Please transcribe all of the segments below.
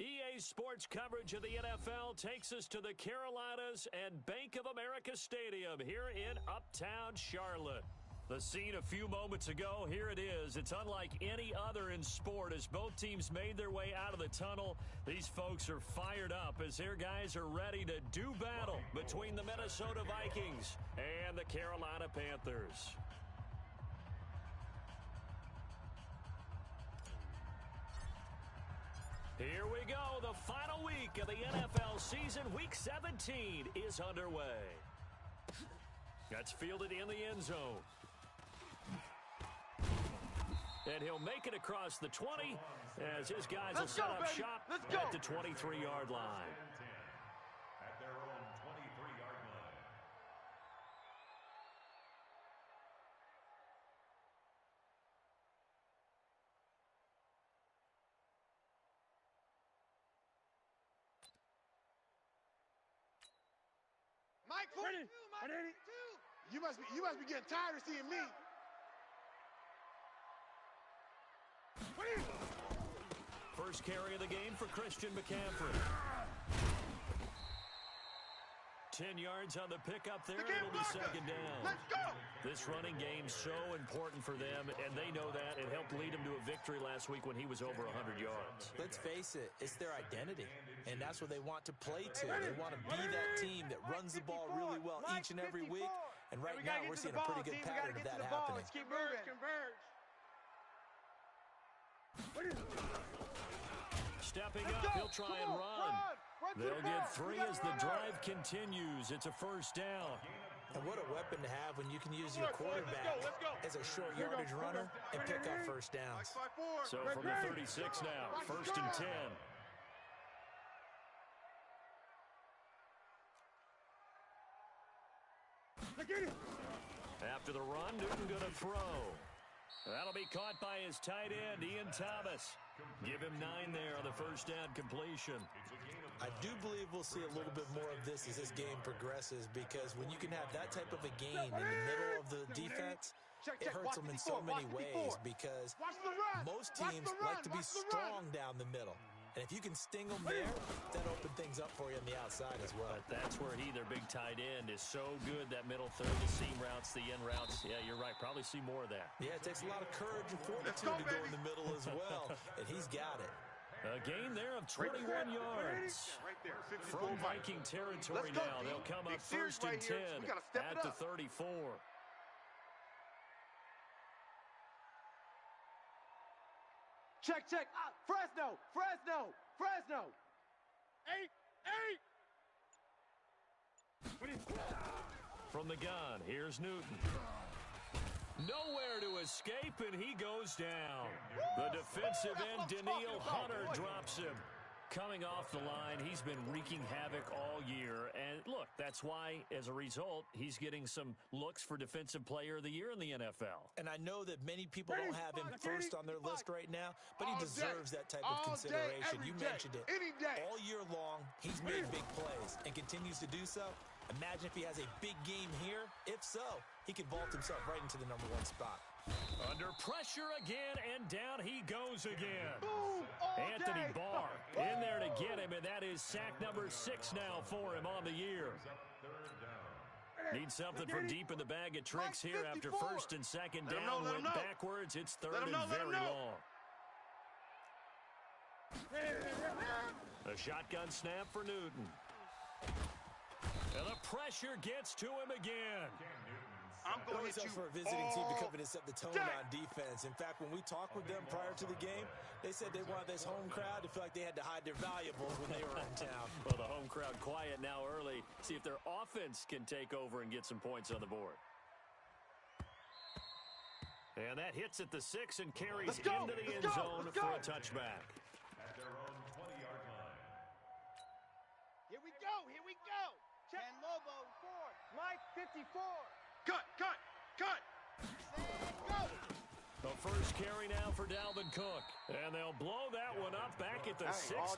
EA Sports coverage of the NFL takes us to the Carolinas and Bank of America Stadium here in Uptown Charlotte. The scene a few moments ago, here it is. It's unlike any other in sport as both teams made their way out of the tunnel. These folks are fired up as their guys are ready to do battle between the Minnesota Vikings and the Carolina Panthers. Here we go. The final week of the NFL season, Week 17, is underway. That's fielded in the end zone. And he'll make it across the 20 as his guys will set up shop at the 23-yard line. At their own 23-yard line. Mike, ready. You must be getting tired of seeing me. First carry of the game for Christian McCaffrey. 10 yards on the pickup there. It'll be second down. Let's go. This running game so important for them, and they know that. It helped lead them to a victory last week when he was over 100 yards. Let's face it, it's their identity, and that's what they want to play to. They want to be that team that runs the ball really well each and every week, and right now we're seeing a pretty good pattern of that happening. Let's keep moving. Converge. Stepping up, he'll try and run. They'll get 3 as the drive continues. It's a first down. And what a weapon to have when you can use your quarterback as a short yardage runner and pick up first downs. So from the 36 now, first and 10. After the run, Newton going to throw. That'll be caught by his tight end, Ian Thomas. Give him 9 there on the first down completion. I do believe we'll see a little bit more of this as this game progresses, because when you can have that type of a gain in the middle of the defense, it hurts them in so many ways, because most teams like to be strong down the middle. And if you can sting them there, that opens things up for you on the outside as well. But that's where he, their big tight end, is so good, that middle third, the seam routes, the end routes. Yeah, you're right. Probably see more of that. Yeah, it takes a lot of courage and fortitude to go in the middle as well, and he's got it. A gain there of 21 yards. From Viking territory now, they'll come up first and 10 at the 34. Check. Fresno. 8. From the gun, here's Newton. Nowhere to escape, and he goes down. The defensive end, Daniil Hunter, drops him. Coming off the line, he's been wreaking havoc all year. And look, that's why, as a result, he's getting some looks for Defensive Player of the Year in the NFL. And I know that many people don't have him first on their list right now, but he deserves that type of consideration. You mentioned it. All year long, he's made big plays and continues to do so. Imagine if he has a big game here. If so, he could vault himself right into the #1 spot. Under pressure again, and down he goes again. Anthony Barr in there to get him, and that is sack number 6 now for him on the year. Need something from deep in the bag of tricks here after first and second down. Went backwards. It's third and very long. A shotgun snap for Newton. And the pressure gets to him again. I'm going to for a visiting team to come in and set the tone on defense. In fact, when we talked with them prior to the game, they said they wanted this home crowd to feel like they had to hide their valuables when they were in town. Well, the home crowd quiet now early. See if their offense can take over and get some points on the board. And that hits at the 6 and carries into the end zone for a touchback. At their own 20-yard line. Here we go. Check. And Lobo 4. Mike 54. Cut. Go. The first carry now for Dalvin Cook. And they'll blow that one up back at the 6.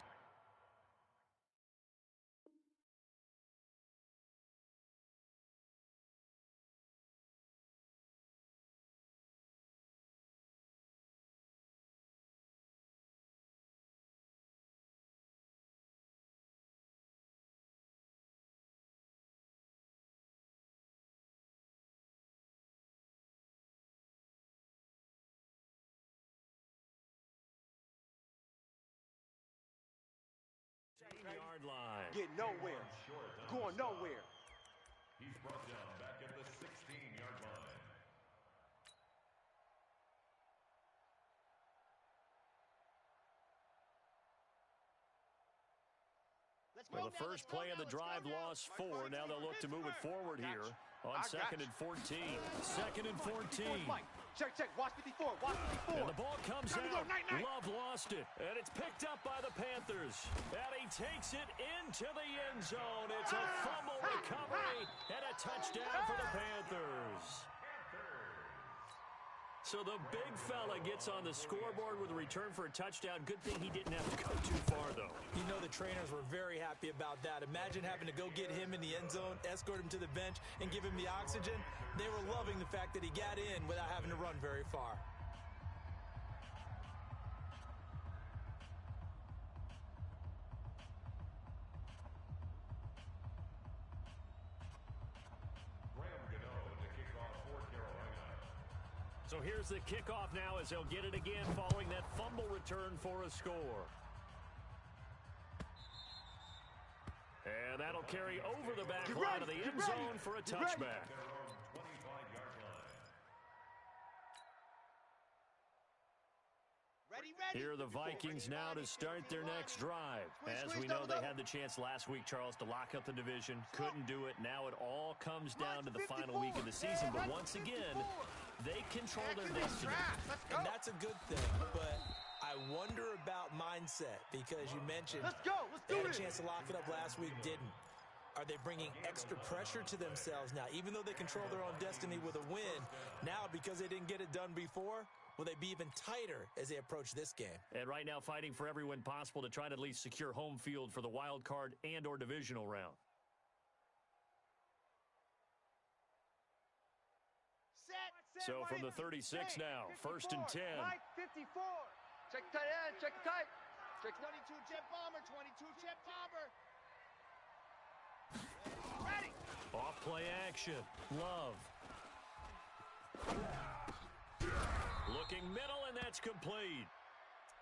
get nowhere. Going nowhere. He's brought down back at the 16-yard line. Well, the first play of the drive lost 4. Now they'll look to move it forward here on 2nd and 14. 2nd and 14. Check. Watch 54. Watch 54. And the ball comes out. Love lost it. And it's picked up by the Panthers. And he takes it into the end zone. It's a fumble recovery and a touchdown for the Panthers. So the big fella gets on the scoreboard with a return for a touchdown. Good thing he didn't have to go too far, though. You know the trainers were very happy about that. Imagine having to go get him in the end zone, escort him to the bench, and give him the oxygen. They were loving the fact that he got in without having to run very far. So here's the kickoff now as they'll get it again following that fumble return for a score. And that'll carry over the back line of the end zone for a touchback. Here are the Vikings now to start their next drive. As we know, they had the chance last week, Charles, to lock up the division. Couldn't do it. Now it all comes down to the final week of the season. But once again, they control their destiny. And that's a good thing. But I wonder about mindset because you mentioned they had a chance to lock it up last week, didn't. Are they bringing extra pressure to themselves now? Even though they control their own destiny with a win, now because they didn't get it done before, will they be even tighter as they approach this game? And right now fighting for every win possible to try to at least secure home field for the wild card and or divisional round. So from the 36 now, 1st and 10. Mike 54. Check the tight end, check the tight. Check 22 jet bomber, 22 jet bomber. Ready. Off play action. Love. Looking middle, and that's complete.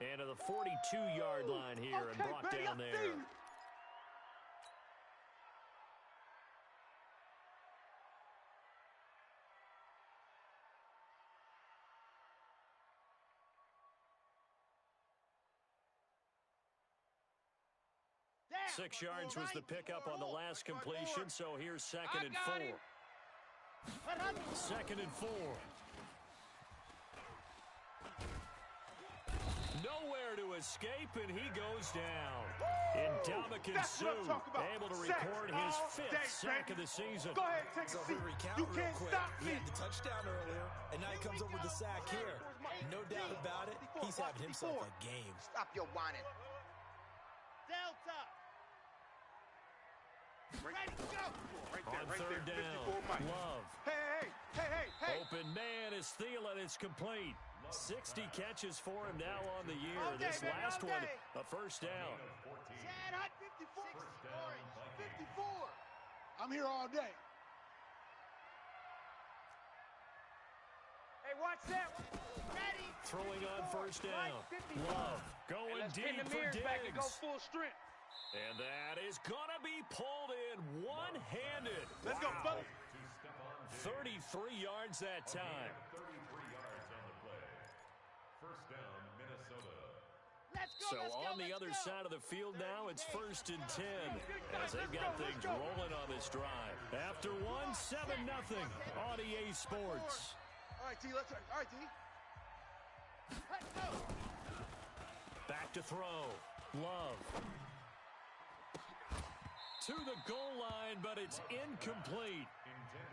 And to the 42-yard line here and brought down there. Damn. 6 yards was the pickup on the last completion, so here's 2nd and 4. 2nd and 4. Nowhere to escape, and he goes down. Ndamukong Suh able to record his 5th sack of the season. Go ahead, take So a if we seat. recount You real can't quick, stop he me. had the touchdown earlier, and now he comes up with the sack here. No doubt about it, he's having himself a game. Stop your whining. Delta. Ready, go. On 3rd down, Love. Hey. Open man is Thielen. It's complete. 60 catches for him now on the year. All day, This baby, last all one, day. a first down. Chad Hunt 54. Orange 54. I'm here all day. Hey, watch that. Ready. Throwing on 1st down. Love going deep for Diggs. Go full strength. And that is going to be pulled in one-handed. Let's go, fellas. 33 yards that time. 33 yards on the play. 1st down, Minnesota. Let's go. So on the other side of the field now, it's 1st and 10 as they've got things rolling on this drive. After one, 7-0 on EA Sports. All right, T, let's go. All right, T. Let's go. Back to throw. Love. To the goal line, but it's incomplete.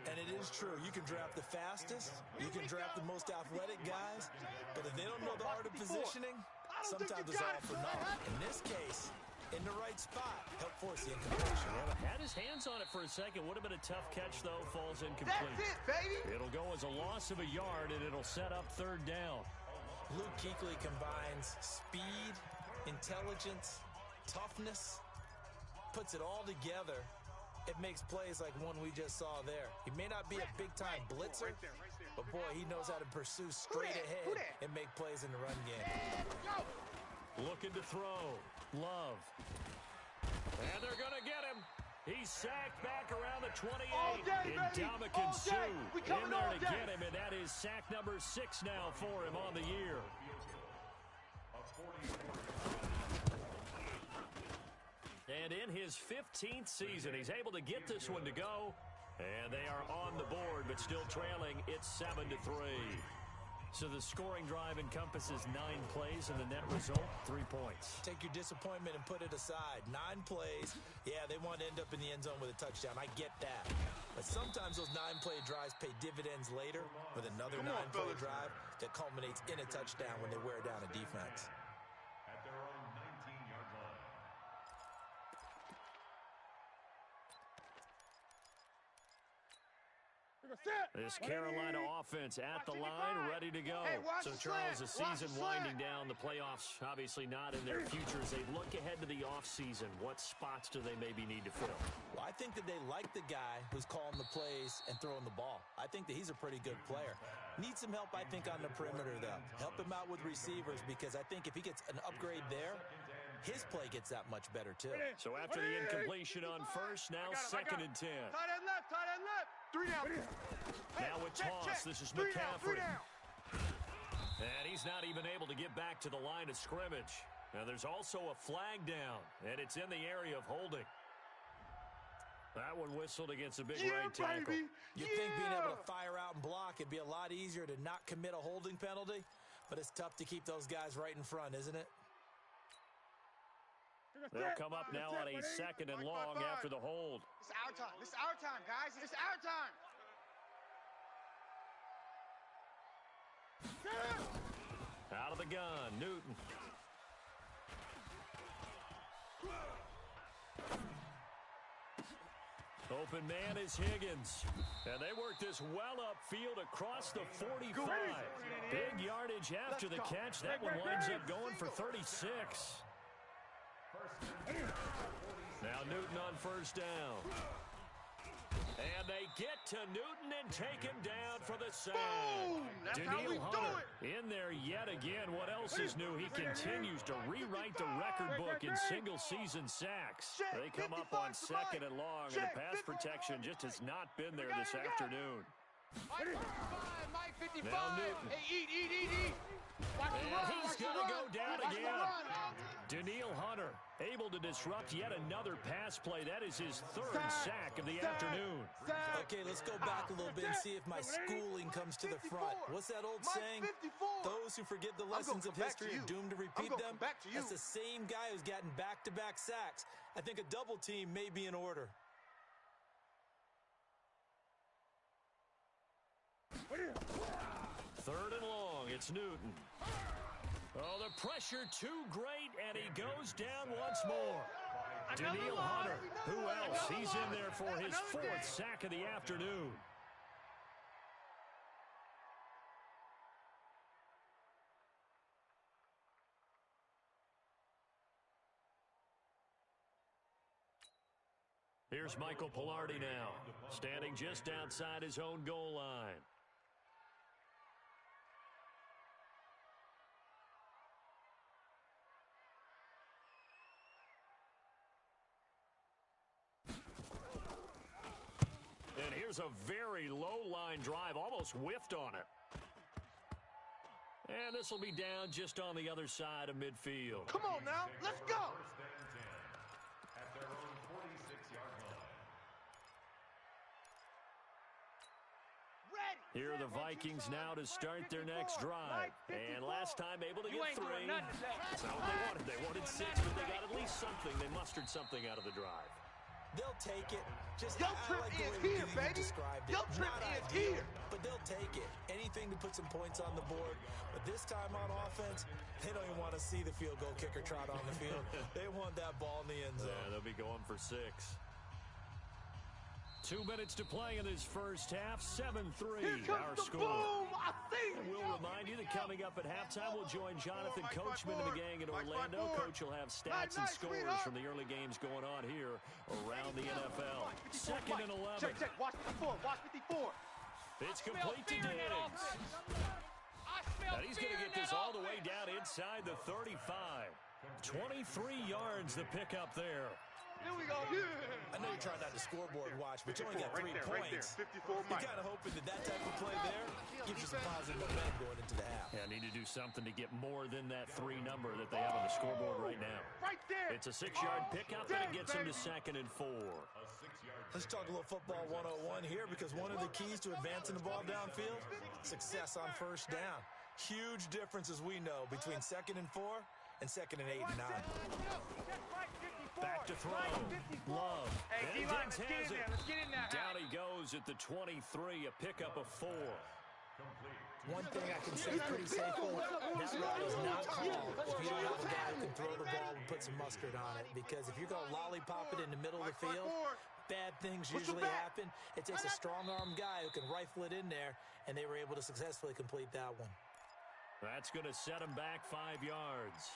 And it is true. You can draft the fastest, you can draft the most athletic guys, but if they don't know the art of positioning, sometimes it's all for naught. In this case, in the right spot, help force the incompletion. Had his hands on it for a second. Would have been a tough catch, though. Falls incomplete. That's it, baby. It'll go as a loss of a yard, and it'll set up 3rd down. Luke Kuechly combines speed, intelligence, toughness, puts it all together. It makes plays like one we just saw there. He may not be a big-time blitzer, but boy, he knows how to pursue straight ahead and make plays in the run game. Looking to throw. Love. And they're going to get him. He's sacked back around the 28. All day, and baby. Dominican All Sue day. We coming in there all to day. get him, and that is sack number 6 now for him on the year. And in his 15th season, he's able to get this one to go. And they are on the board, but still trailing. It's 7-3. So the scoring drive encompasses 9 plays, and the net result, 3 points. Take your disappointment and put it aside. 9 plays. Yeah, they want to end up in the end zone with a touchdown. I get that. But sometimes those 9-play drives pay dividends later with another 9-play drive that culminates in a touchdown when they wear down a defense. At their own 19-yard line. This Carolina offense at the line, ready to go. So, Charles, the season winding down, the playoffs obviously not in their future. As they look ahead to the offseason, what spots do they maybe need to fill? Well, I think that they like the guy who's calling the plays and throwing the ball. I think that he's a pretty good player. Needs some help, I think, on the perimeter, though. Help him out with receivers, because I think if he gets an upgrade there, his play gets that much better, too. So after the incompletion on first, now 2nd and 10. Tight end left, tight end left. 3 down. Now with toss, this is McCaffrey. And he's not even able to get back to the line of scrimmage. Now there's also a flag down, and it's in the area of holding. That one whistled against a big right tackle. Baby. You'd think being able to fire out and block, it'd be a lot easier to not commit a holding penalty, but it's tough to keep those guys right in front, isn't it? They'll come up now on a 2nd and long after the hold. It's our time. It's our time, guys. It's our time. Out of the gun, Newton. Open man is Higgins. And they work this well upfield across the 45. Big yardage after the catch. That one winds up going for 36. Now Newton on first down. And they get to Newton and take him down for the sack. Boom! That's how we do Hunter in there yet again. What else is new? He continues to rewrite the record book in single-season sacks. They come up on 2nd and long, and the pass protection just has not been there this afternoon. Mike 55. Now Newton. Hey, eat. Watch the run. And he's going to go down Watch the again. run. Daniil Hunter able to disrupt yet another pass play. That is his 3rd sack of the afternoon. Okay, let's go back a little bit and see if my schooling comes to the front. What's that old saying? Those who forget the lessons of history are doomed to repeat them. That's the same guy who's gotten back-to-back sacks. I think a double team may be in order. Third and long, it's Newton. Oh, the pressure too great, and he goes down once more. Daniil Hunter, who else? He's in there for his 4th sack of the afternoon. Here's Michael Pilardi now, standing just outside his own goal line. And here's a very low-line drive, almost whiffed on it. And this will be down just on the other side of midfield. Come on now, let's go. At their own 46-yard line. Here are the Vikings now to start their next drive. And last time able to get 3. That's not what they wanted. They wanted 6, but they got at least something. They mustered something out of the drive. They'll take it. Just Yo I trip like the is way here, you baby. described it. Yo trip Not is ideal, here. but they'll take it. Anything to put some points on the board. But this time on offense, they don't even want to see the field goal kicker trot on the field. They want that ball in the end zone. Yeah, they'll be going for 6. 2 minutes to play in this first half. 7-3 our score. Boom! I see. And we'll remind you that coming up at halftime, we'll join Jonathan Coachman and the gang in Orlando. Coach will have stats and scores from the early games going on here around the NFL. 2nd and 11. Check. Watch 54. Watch 54. It's complete to Diggs. And he's going to get this all the way down inside the 35. 23 yards the pickup there. Here we go. I know you're trying not to scoreboard watch, but you only got 3 points. You're kind of hoping that type of play there gives you some positive momentum going into the half. Yeah, need to do something to get more than that 3 number that they have on the scoreboard right now. Right there. It's a 6-yard pickup, and it gets them to 2nd and 4. Let's talk a little football 101 here, because one of the keys to advancing the ball downfield, success on first down. Huge difference, as we know, between 2nd and 4 and 2nd and 8 and 9. Back to throw. Love. Hey, And Diggs has it. Let's get in there. Down he goes at the 23, a pickup of 4. One thing I can say pretty safely, that route is not called if you don't have a guy who can throw the ball and put some mustard on it. Because if you're going to lollipop it in the middle of the field, bad things usually happen. It takes a strong-arm guy who can rifle it in there, and they were able to successfully complete that one. That's going to set him back 5 yards.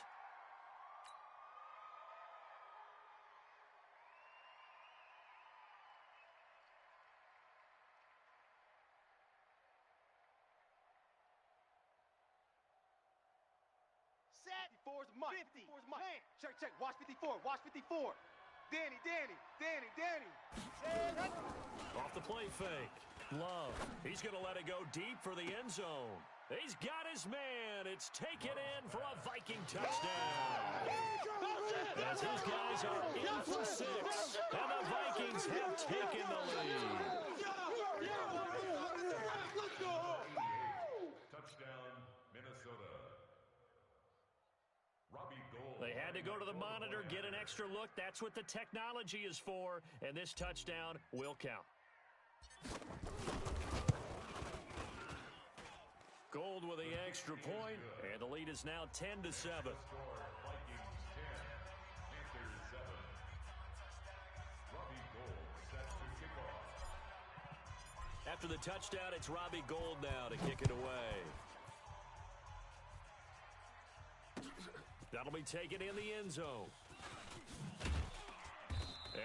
Set. 54's Mike. 54's Mike. Man. Check. Watch 54. Watch 54. Danny. Off the play fake. Love. He's going to let it go deep for the end zone. He's got his man. It's taken in for a Viking touchdown. As his guys are in for 6, and the Vikings have taken the lead. Touchdown, Minnesota. Robbie Gould. They had to go to the monitor, get an extra look. That's what the technology is for, and this touchdown will count. Gold with the extra point, and the lead is now 10-7. Vikings 10, Panthers 7. Robbie Gould set to kick off. After the touchdown, it's Robbie Gould now to kick it away. That'll be taken in the end zone.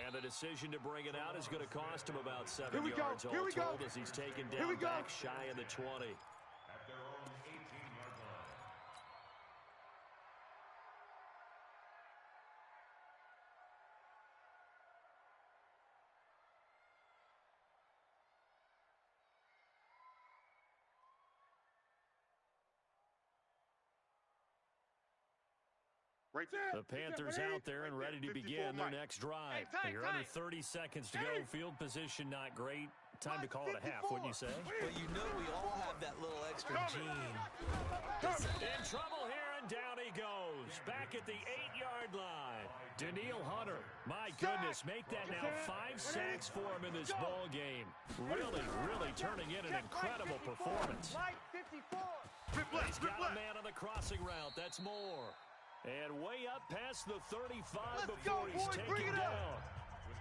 And the decision to bring it out is going to cost him about 7 yards all told, as he's taken down back shy of the 20. At their own 18-yard line. Right there. The Panthers out there and ready to begin their next drive. You're under 30 seconds to go. Field position not great. Time to call it a half, wouldn't you say? Well, you know we all have that little extra gene. In trouble here, and down he goes. Back at the 8-yard line. Daniil Hunter, my goodness, make that now 5 sacks for him in this ball game. Really turning in an incredible performance. He's got a man on the crossing route. That's more. And way up past the 35 before he's taken down.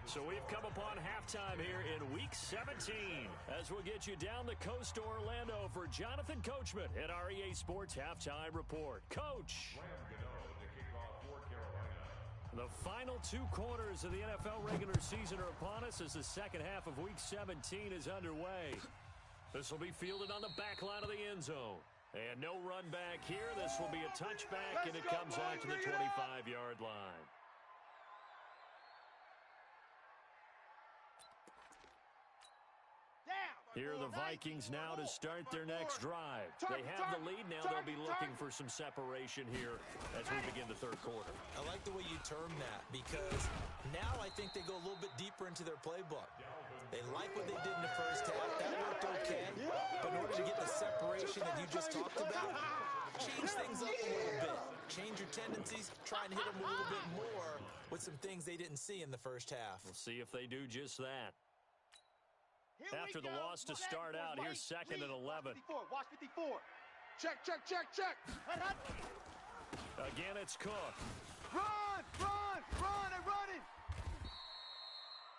So we've come upon halftime here in Week 17 as we'll get you down the coast to Orlando for Jonathan Coachman at our EA Sports Halftime Report. Coach. The final 2 quarters of the NFL regular season are upon us as the second half of Week 17 is underway. This will be fielded on the back line of the end zone. And no run back here. This will be a touchback, and it comes out to the 25-yard line. Here are the Vikings now to start their next drive. They have the lead now. They'll be looking for some separation here as we begin the third quarter. I like the way you term that, because now I think they go a little bit deeper into their playbook. They like what they did in the first half. That worked okay. But in order to get the separation that you just talked about, change things up a little bit. Change your tendencies. Try and hit them a little bit more with some things they didn't see in the first half. We'll see if they do just that. After the loss to start out, here's 2nd and 11. Watch 54. Check. Again, it's Cook. Run, and running.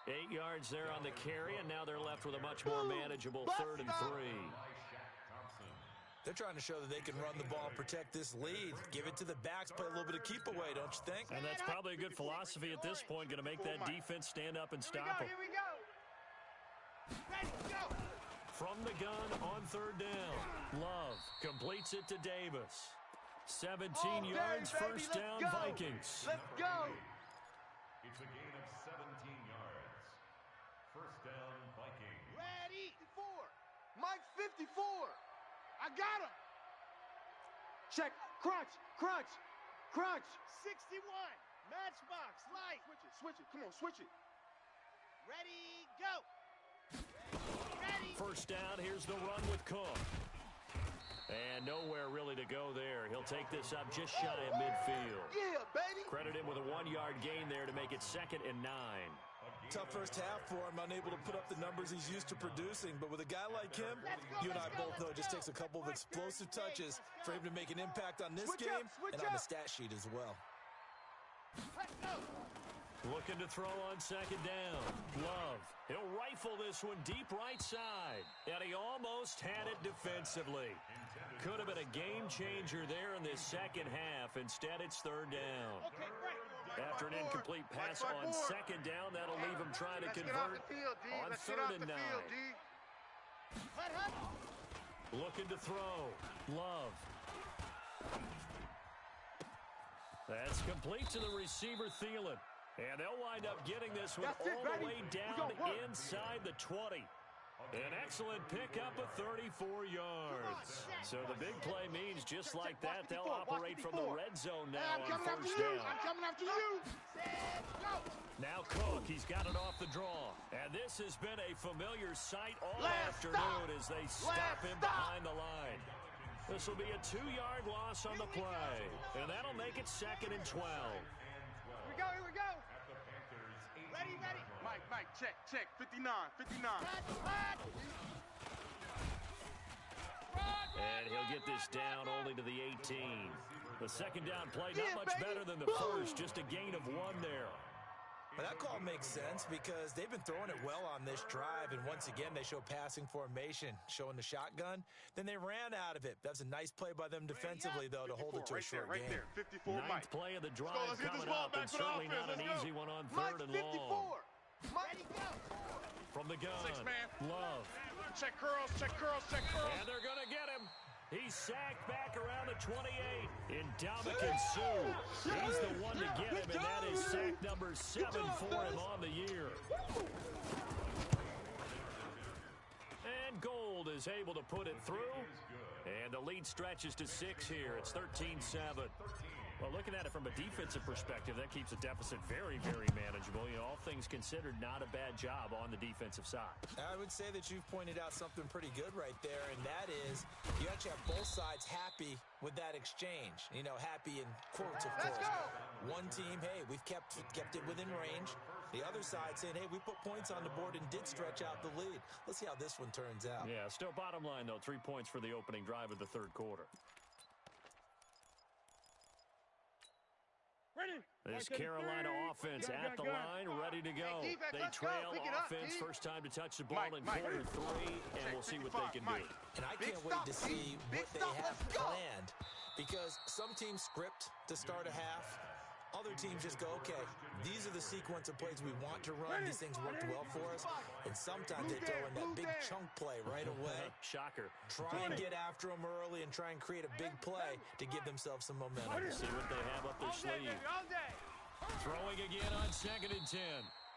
8 yards there on the carry, and now they're left with a much more manageable 3rd and 3. They're trying to show that they can run the ball and protect this lead. Give it to the backs, play a little bit of keep away, don't you think? And that's probably a good philosophy at this point, going to make that defense stand up and stop them. Here we go. Ready, go. From the gun on 3rd down. Love completes it to Davis. 17 yards, first down, Vikings. Let's go. It's a gain of 17 yards. First down, Vikings. Ready. 54. Mike 54. I got him. Check. Crunch. Crunch. Crunch. 61. Matchbox. Light. Switch it. Switch it. Come on. Switch it. Ready. Go. Ready. First down. Here's the run with Cook. And nowhere really to go there. He'll take this up just shy of midfield. Yeah, baby. Credit him with a 1-yard gain there to make it 2nd and 9. Tough first half for him, unable to put up the numbers he's used to producing. But with a guy like him, you and I both know it just takes a couple of explosive touches for him to make an impact on this game and on the stat sheet as well. Let's go. Looking to throw on 2nd down. Love. He'll rifle this one deep right side. And he almost had it defensively. Could have been a game changer there in this second half. Instead, it's 3rd down. Okay, right. After an incomplete pass on 2nd down, that'll leave him trying to convert on 3rd and 9. Looking to throw. Love. That's complete to the receiver, Thielen. And they'll wind up getting this one all the way down inside the 20. An excellent pickup of 34 yards. So the big play means just like that, they'll operate from the red zone now on 1st down. I'm coming after you. Now Cook, he's got it off the draw. And this has been a familiar sight all afternoon as they stop him behind the line. This will be a 2-yard loss on the play. And that'll make it 2nd and 12. Here we go. Ready. Mike, check. 59. And he'll get this down only to the 18. The 2nd down play, not much better than the first, just a gain of 1 there. Well, that call makes sense because they've been throwing it well on this drive, and once again, they show passing formation, showing the shotgun. Then they ran out of it. That's a nice play by them defensively, though, to hold it to a short game. 54, 9th play of the drive coming up, and certainly not an easy one on 3rd and long. Ready, go. From the gun, 6-man. Love. Check curls. And they're going to get him. He's sacked back around the 28. Ndamukong Suh. He's the one to get him, and that is sack number 7 for him on the year. And Gold is able to put it through. And the lead stretches to 6 here. It's 13-7. Well, looking at it from a defensive perspective, that keeps the deficit very, very manageable. You know, all things considered, not a bad job on the defensive side. I would say that you've pointed out something pretty good right there, and that is you actually have both sides happy with that exchange. You know, happy in quotes, of course. One team, hey, we've kept it within range. The other side saying, hey, we put points on the board and did stretch out the lead. Let's see how this one turns out. Yeah, still bottom line, though, 3 points for the opening drive of the 3rd quarter. This Carolina offense at the line, ready to go. They trail offense, first time to touch the ball in quarter 3, and we'll see what they can do. And I can't wait to see what they have planned, because some teams script to start a half. Other teams just go, okay, these are the sequence of plays we want to run. These things worked well for us. And sometimes they throw in that big chunk play right away. Shocker. Try and get after them early and try and create a big play to give themselves some momentum. See what they have up their sleeve. Throwing again on 2nd and 10.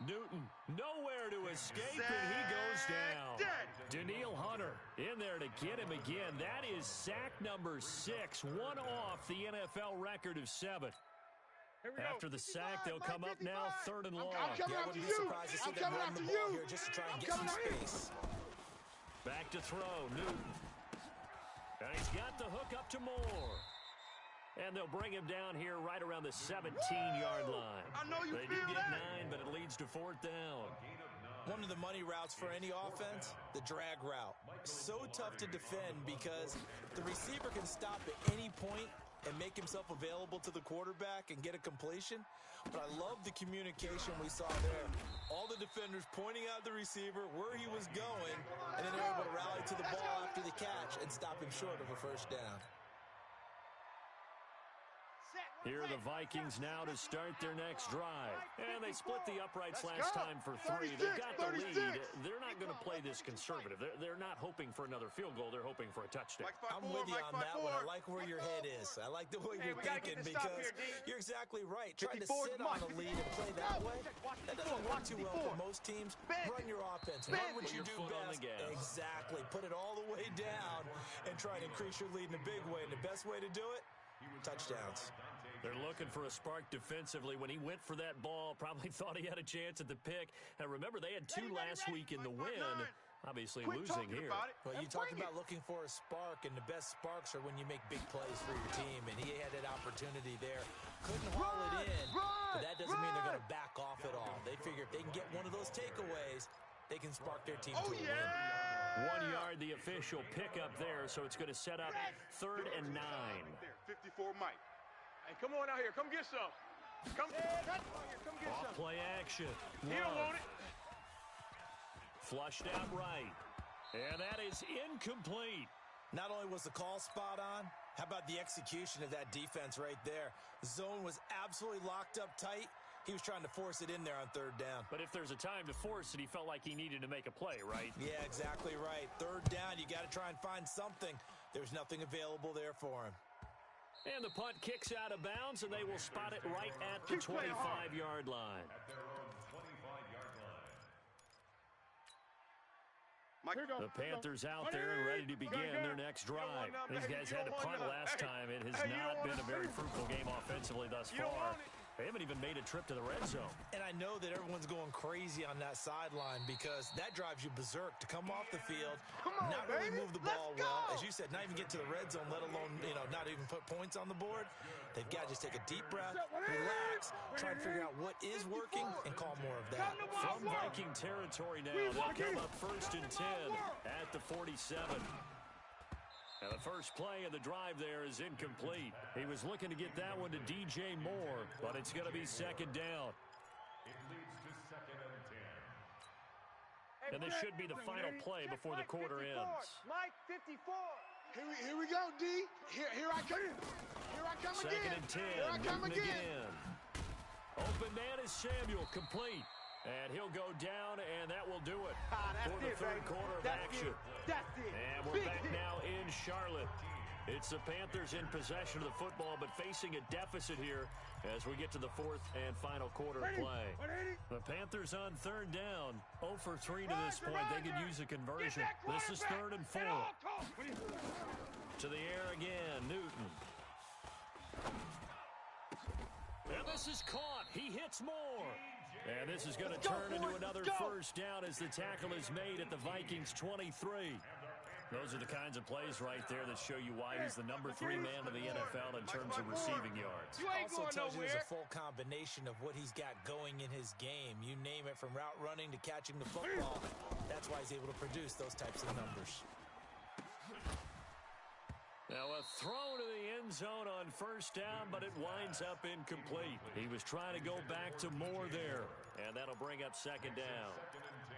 Newton, nowhere to escape, and he goes down. Daniil Hunter in there to get him again. That is sack number 6, one off the NFL record of 7. After the sack, they'll come up now 3rd and long. Yeah, I wouldn't be surprised to see them run the ball here just to try and get some space. Back to throw, Newton. And he's got the hook up to Moore. And they'll bring him down here right around the 17-yard line. They do get 9, but it leads to 4th down. One of the money routes for any offense, the drag route. So tough to defend because the receiver can stop at any point and make himself available to the quarterback and get a completion. But I love the communication we saw there. All the defenders pointing out the receiver, where he was going, and then they're able to rally to the ball after the catch and stop him short of a first down. Here are the Vikings now to start their next drive. And they split the uprights last time for 3. They've got the lead. They're not going to play this conservative. They're not hoping for another field goal. They're hoping for a touchdown. I'm with you on that one. I like where your head is. I like the way you're thinking because you're exactly right. Trying to sit on a lead and play that way, that doesn't work too well for most teams. Run your offense. Run what you do best. Exactly. Put it all the way down and try to increase your lead in a big way. And the best way to do it, touchdowns. They're looking for a spark defensively. When he went for that ball, probably thought he had a chance at the pick. And remember, they had 2 last week in the win. Obviously losing here. Well, you talked about looking for a spark, and the best sparks are when you make big plays for your team, and he had that opportunity there. Couldn't haul it in, but that doesn't mean they're going to back off at all. They figure if they can get one of those takeaways, they can spark their team to a win. 1 yard, the official pickup there, so it's going to set up 3rd and 9. 54 Mike. Hey, come on out here. Come get some. Come get some. Off play action. He don't want it. Flushed out right. And that is incomplete. Not only was the call spot on, how about the execution of that defense right there? The zone was absolutely locked up tight. He was trying to force it in there on 3rd down. But if there's a time to force it, he felt like he needed to make a play, right? Yeah, exactly right. 3rd down, you got to try and find something. There's nothing available there for him. And the punt kicks out of bounds, and they will spot it right at the 25-yard line. The Panthers out there and ready to begin their next drive. These guys had to punt last time. It has not been a very fruitful game offensively thus far. They haven't even made a trip to the red zone. And I know that everyone's going crazy on that sideline because that drives you berserk to come off the field, not really move the ball well. As you said, not even get to the red zone, let alone, not even put points on the board. They've got to just take a deep breath, relax, try and figure out what is working, and call more of that. From Viking territory now, they'll come up 1st and 10 at the 47. Now the first play of the drive there is incomplete. He was looking to get that one to DJ Moore, but it's going to be 2nd down. It leads to 2nd and 10. And this should be the final play before the quarter ends. Mike 54. Here we go, D. Here I come. Here I come again. 2nd and 10. Here I come again. Open man is Samuel, complete. And he'll go down, and that will do it for the 3rd quarter of action. That's it. And we're back now in Charlotte. It's the Panthers in possession of the football, but facing a deficit here as we get to the 4th and final quarter of play. The Panthers on 3rd down, 0 for 3 to this point. They could use a conversion. This is 3rd and 4. To the air again, Newton. And this is caught. He hits more. And this is going to turn into another 1st down as the tackle is made at the Vikings 23. Those are the kinds of plays right there that show you why he's the number 3 man in the NFL in terms of receiving yards. Also tells you there's a full combination of what he's got going in his game. You name it, from route running to catching the football. That's why he's able to produce those types of numbers. Now a throw to the end zone on 1st down, but it winds up incomplete. He was trying to go back to Moore there, and that'll bring up 2nd down.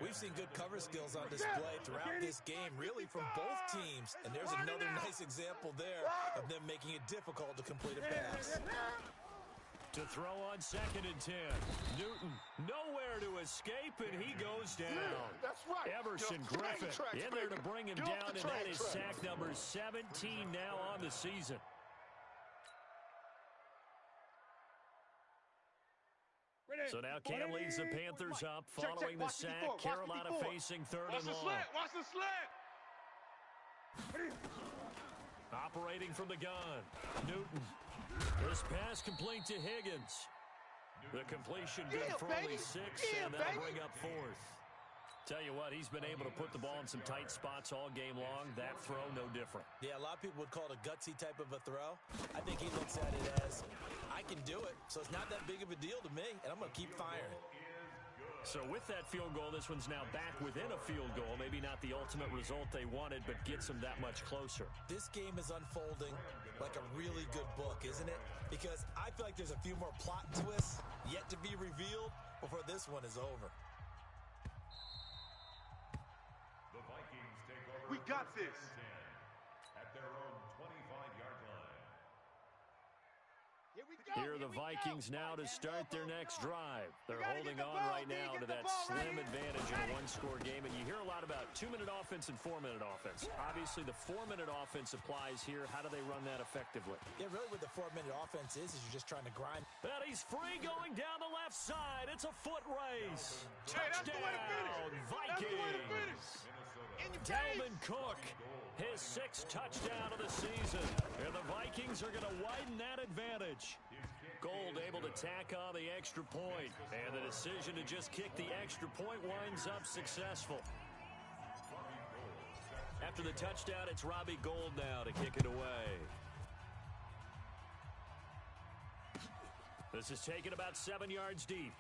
We've seen good cover skills on display throughout this game, really from both teams. And there's another nice example there of them making it difficult to complete a pass. To throw on 2nd and 10. Newton nowhere to escape, and he goes down. That's right. Everson Griffin in there to bring him down, and that is sack number 17 now on the season. So now Cam leads the Panthers up following the sack. Carolina facing 3rd and long. Watch the slant. Operating from the gun. Newton. This pass complete to Higgins. The completion good for only 6, and that'll bring up 4th. Tell you what, he's been able to put the ball in some tight spots all game long. That throw, no different. Yeah, a lot of people would call it a gutsy type of a throw. I think he looks at it as, I can do it, so it's not that big of a deal to me, and I'm going to keep firing. So with that field goal, this one's now back within a field goal. Maybe not the ultimate result they wanted, but gets them that much closer. This game is unfolding like a really good book, isn't it? Because I feel like there's a few more plot twists yet to be revealed before this one is over. The Vikings take over. We got this. 10 at their own 25-yard line. Here are the Vikings now to start their next drive. They're holding on right now to that slim advantage in a one-score game. And you hear a lot about 2-minute offense and 4-minute offense. Obviously, the 4-minute offense applies here. How do they run that effectively? Yeah, really what the 4-minute offense is you're just trying to grind. And he's free going down the left side. It's a foot race. Touchdown, Vikings. Dalvin Cook, his 6th touchdown of the season. And the Vikings are going to widen that advantage. Gold able to tack on the extra point. And the decision to just kick the extra point winds up successful. After the touchdown, it's Robbie Gould now to kick it away. This is taken about 7 yards deep.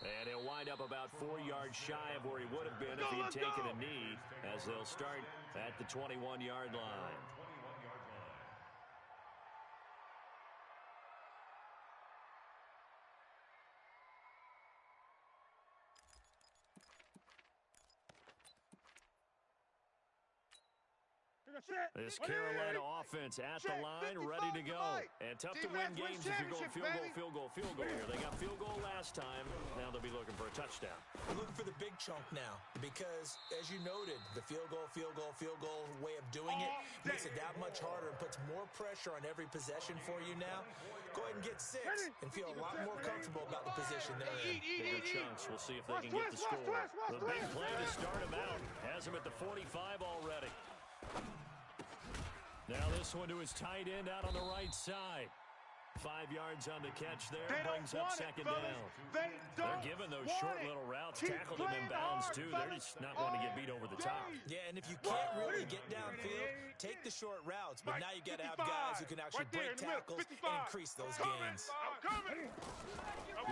And he'll wind up about 4 yards shy of where he would have been if he had taken a knee, as they'll start at the 21-yard line. This Carolina offense at the line, ready to go. And tough to win games if you're going field goal here. They got field goal last time. Now they'll be looking for a touchdown. They're looking for the big chunk now because, as you noted, the field goal way of doing it makes it that much harder and puts more pressure on every possession for you now. Go ahead and get 6 and feel a lot more comfortable about the position they're in. Bigger chunks. We'll see if they can get the score. The big play to start him out. Has him at the 45 already. Now this one to his tight end out on the right side. 5 yards on the catch there. Brings up second down. They're giving those short little routes. Tackled him in bounds, too. They're just not wanting to get beat over the top. Yeah, and if you can't really get downfield, take the short routes. But now you got to have guys who can actually break tackles and increase those gains.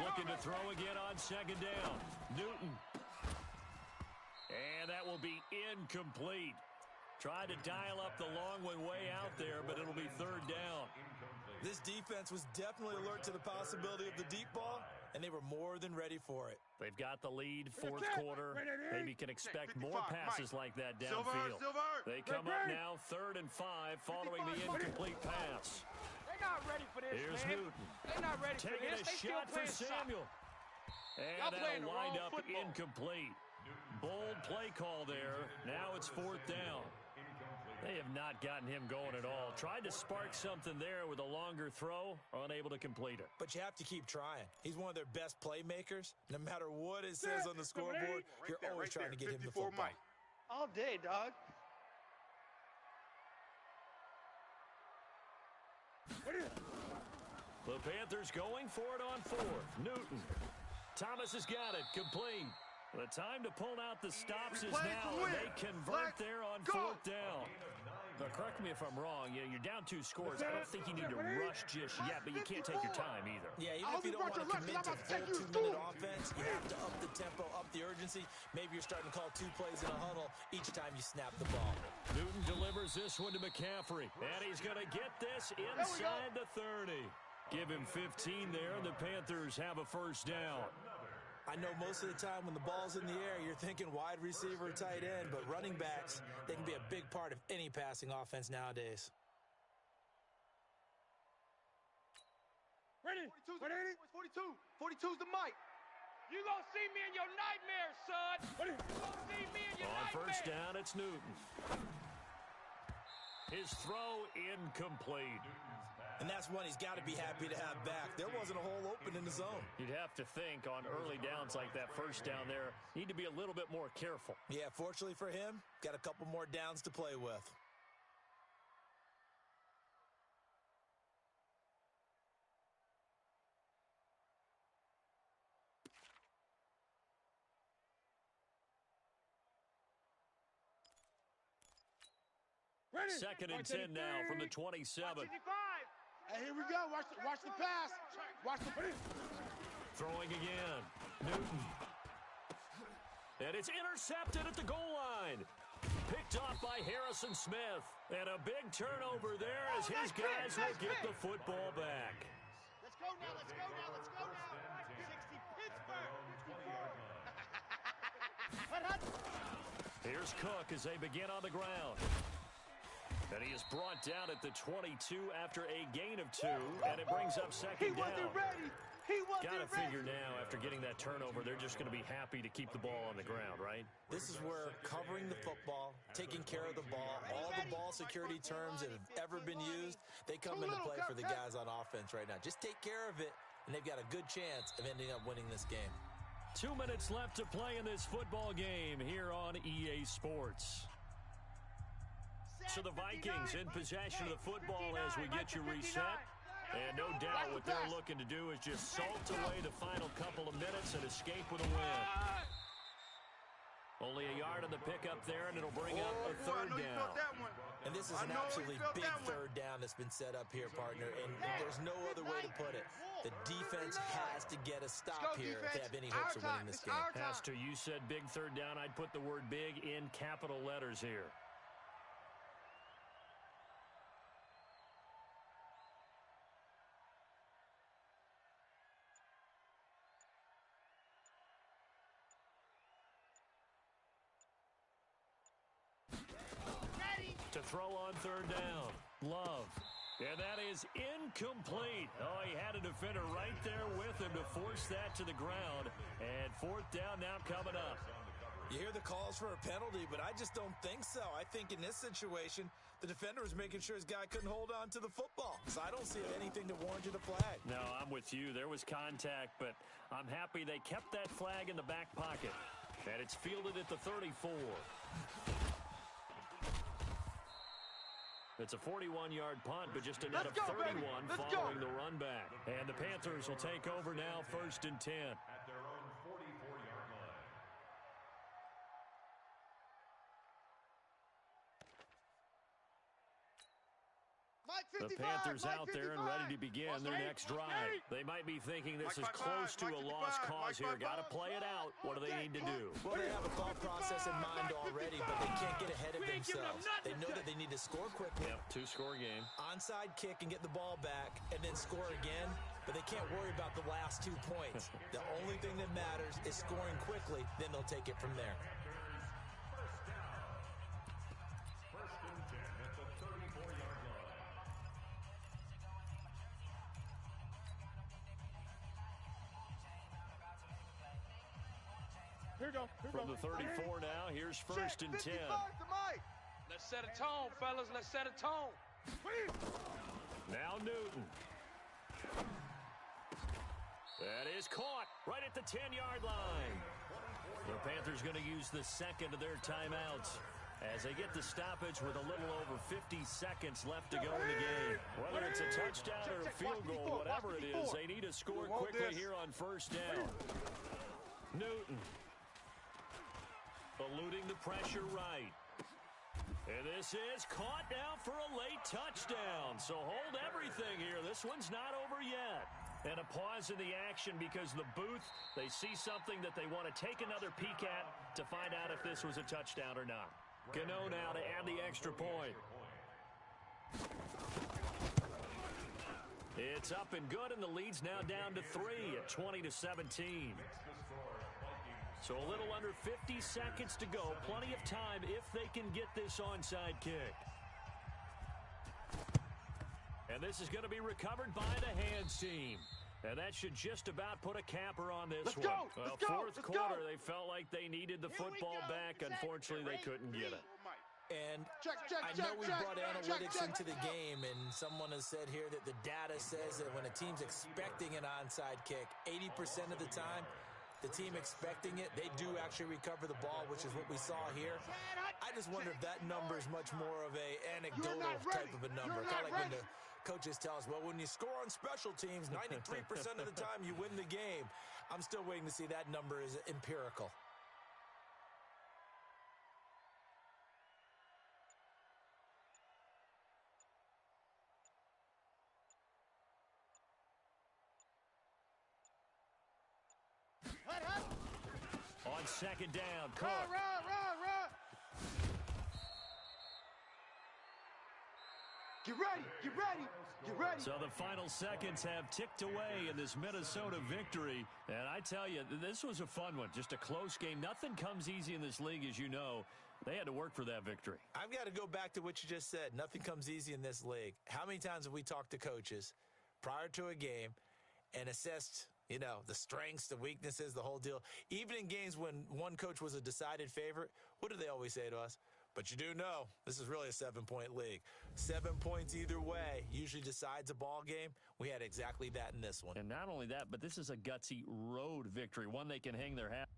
Looking to throw again on second down. Newton. And that will be incomplete. Tried to dial up the long one way out there, but it'll be third down. This defense was definitely alert to the possibility of the deep ball, and they were more than ready for it. They've got the lead, fourth quarter. Maybe can expect more passes like that downfield. They come up now, 3rd and 5, following the incomplete pass. They're not ready for this, Here's man. Newton. They're not ready for Taking this. a shot for Samuel. And that'll wind up incomplete. Bold play call there. Now it's 4th down. They have not gotten him going at all. Tried to spark something there with a longer throw, unable to complete it. But you have to keep trying. He's one of their best playmakers. No matter what it says on the scoreboard, you're always trying to get him the football. All day, dog. The Panthers going for it on 4th. Newton. Thomas has got it. Complete. The time to pull out the stops is now, and they convert there on 4th down. Now, correct me if I'm wrong. You're down 2 scores. I don't think you need to rush just yet, but you can't take your time either. Yeah, even if you don't want to commit to full 2-minute offense, you have to up the tempo, up the urgency. Maybe you're starting to call 2 plays in a huddle each time you snap the ball. Newton delivers this one to McCaffrey, and he's going to get this inside the 30. Give him 15 there, and the Panthers have a first down. I know most of the time when the ball's in the air, you're thinking wide receiver, tight end, but running backs, they can be a big part of any passing offense nowadays. Ready? 42. 42's the mic. You gonna see me in your nightmares, son. You gonna see me in your nightmares. On first down, it's Newton. His throw incomplete. And that's one he's got to be happy to have back. There wasn't a hole open in the zone. You'd have to think on early downs like that first down there, need to be a little bit more careful. Yeah, fortunately for him, got a couple more downs to play with. Ready? 2nd and 10 now from the 27. Hey, here we go. Watch the pass. Watch the Throwing again. Newton. And it's intercepted at the goal line. Picked off by Harrison Smith. And a big turnover there as his guys will get the football back. Let's go now. 60 Pittsburgh. Here's Cook as they begin on the ground. And he is brought down at the 22 after a gain of 2, and it brings up second down. Got to figure now, after getting that turnover, they're just going to be happy to keep the ball on the ground, right? This is where covering the football, taking care of the ball, all the ball security terms that have ever been used, they come into play for the guys on offense right now. Just take care of it, and they've got a good chance of ending up winning this game. 2 minutes left to play in this football game here on EA Sports. So the Vikings in possession of the football as we get you reset. And no doubt what they're looking to do is just salt away the final couple of minutes and escape with a win. Only a yard on the pickup there, and it'll bring up a third down. And this is an absolutely big third down that's been set up here, partner, and there's no other way to put it. The defense has to get a stop here if they have any hopes of winning this game. Has to. You said big third down. I'd put the word big in capital letters here. To throw on third down. Love. And that is incomplete. Oh, he had a defender right there with him to force that to the ground. And fourth down now coming up. You hear the calls for a penalty, but I just don't think so. I think in this situation, the defender was making sure his guy couldn't hold on to the football. So I don't see anything that warranted a flag. No, I'm with you. There was contact, but I'm happy they kept that flag in the back pocket. And it's fielded at the 34. It's a 41-yard punt, but just a net of 31 following the run back. And the Panthers will take over now, 1st and 10. At their own 44-yard line. The Panthers out there and ready to begin their next drive. They might be thinking this is close to a lost cause here. Got to play it out. What do they need to do? Well, they have a thought process in mind already, but they can't get ahead of themselves. They know that they need to score quickly. Yep, two-score game. Onside kick and get the ball back and then score again, but they can't worry about the last 2 points. The only thing that matters is scoring quickly, then they'll take it from there. First and 10 at the 34-yard line. Here we go. From the 34 now, here's 1st and 10. Let's set a tone, fellas. Let's set a tone. Now Newton. That is caught right at the 10-yard line. The Panthers going to use the second of their timeouts as they get the stoppage with a little over 50 seconds left to go in the game. Whether it's a touchdown or a field goal, whatever it is, they need to score quickly here on 1st down. Newton. Eluding the pressure right. And this is caught now for a late touchdown. So hold everything here. This one's not over yet. And a pause in the action because the booth, they see something that they want to take another peek at to find out if this was a touchdown or not. Gano now to add the extra point. It's up and good, and the lead's now down to 3 at 20-17. So a little under 50 seconds to go. Plenty of time if they can get this onside kick. And this is going to be recovered by the hands team. And that should just about put a capper on this one. Fourth quarter, they felt like they needed the football back. Unfortunately, they couldn't get it. And I know we brought analytics into the game, and someone has said here that the data says that when a team's expecting an onside kick, 80% of the time, the team expecting it, they do actually recover the ball, which is what we saw here. I just wonder if that number is much more of a anecdotal type of a number. Kind of like when the coaches tell us, well, when you score on special teams, 93% of the time you win the game. I'm still waiting to see that number is empirical. On second down, Cook. Run. Get ready. So the final seconds have ticked away in this Minnesota victory. And I tell you, this was a fun one. Just a close game. Nothing comes easy in this league, as you know. They had to work for that victory. I've got to go back to what you just said. Nothing comes easy in this league. How many times have we talked to coaches prior to a game and assessed, the strengths, the weaknesses, the whole deal? Even in games when one coach was a decided favorite, what do they always say to us? But you do know this is really a 7-point league. 7 points either way usually decides a ball game. We had exactly that in this one. And not only that, but this is a gutsy road victory, one they can hang their hat